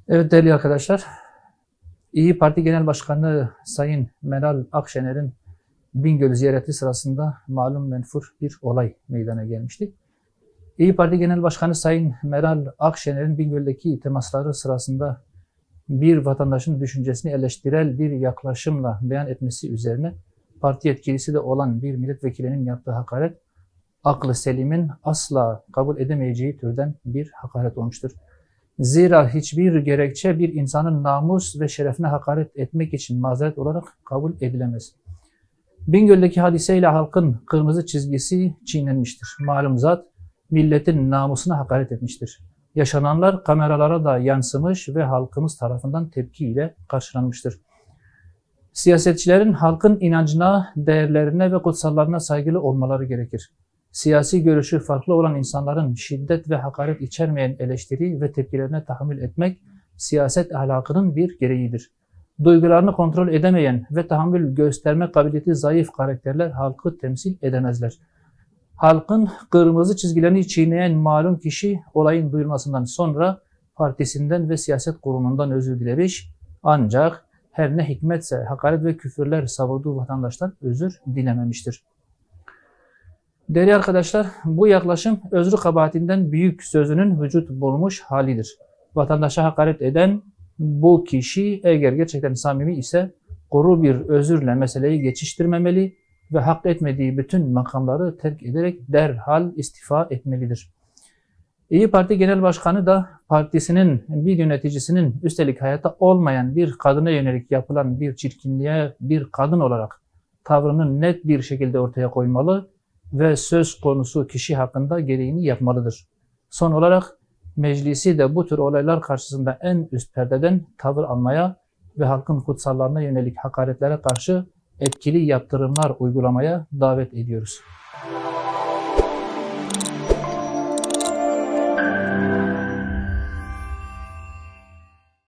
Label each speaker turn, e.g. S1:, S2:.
S1: Evet değerli arkadaşlar, İyi Parti Genel Başkanı Sayın Meral Akşener'in Bingöl ziyareti sırasında malum menfur bir olay meydana gelmişti. İyi Parti Genel Başkanı Sayın Meral Akşener'in Bingöl'deki temasları sırasında bir vatandaşın düşüncesini eleştirel bir yaklaşımla beyan etmesi üzerine parti yetkilisi de olan bir milletvekilinin yaptığı hakaret, aklı selimin asla kabul edemeyeceği türden bir hakaret olmuştur. Zira hiçbir gerekçe bir insanın namus ve şerefine hakaret etmek için mazeret olarak kabul edilemez. Bingöl'deki hadiseyle halkın kırmızı çizgisi çiğnenmiştir. Malum zat milletin namusuna hakaret etmiştir. Yaşananlar kameralara da yansımış ve halkımız tarafından tepkiyle karşılanmıştır. Siyasetçilerin halkın inancına, değerlerine ve kutsallarına saygılı olmaları gerekir. Siyasi görüşü farklı olan insanların şiddet ve hakaret içermeyen eleştiri ve tepkilerine tahammül etmek siyaset ahlakının bir gereğidir. Duygularını kontrol edemeyen ve tahammül gösterme kabiliyeti zayıf karakterler halkı temsil edemezler. Halkın kırmızı çizgilerini çiğneyen malum kişi olayın duyulmasından sonra partisinden ve siyaset kurumundan özür dilemiş, ancak her ne hikmetse hakaret ve küfürler savurduğu vatandaştan özür dilememiştir. Değerli arkadaşlar, bu yaklaşım özrü kabahatinden büyük sözünün vücut bulmuş halidir. Vatandaşa hakaret eden bu kişi eğer gerçekten samimi ise kuru bir özürle meseleyi geçiştirmemeli ve hak etmediği bütün makamları terk ederek derhal istifa etmelidir. İyi Parti Genel Başkanı da partisinin bir yöneticisinin üstelik hayatta olmayan bir kadına yönelik yapılan bir çirkinliğe bir kadın olarak tavrını net bir şekilde ortaya koymalı ve söz konusu kişi hakkında gereğini yapmalıdır. Son olarak meclisi de bu tür olaylar karşısında en üst perdeden tavır almaya ve halkın kutsallarına yönelik hakaretlere karşı etkili yaptırımlar uygulamaya davet ediyoruz.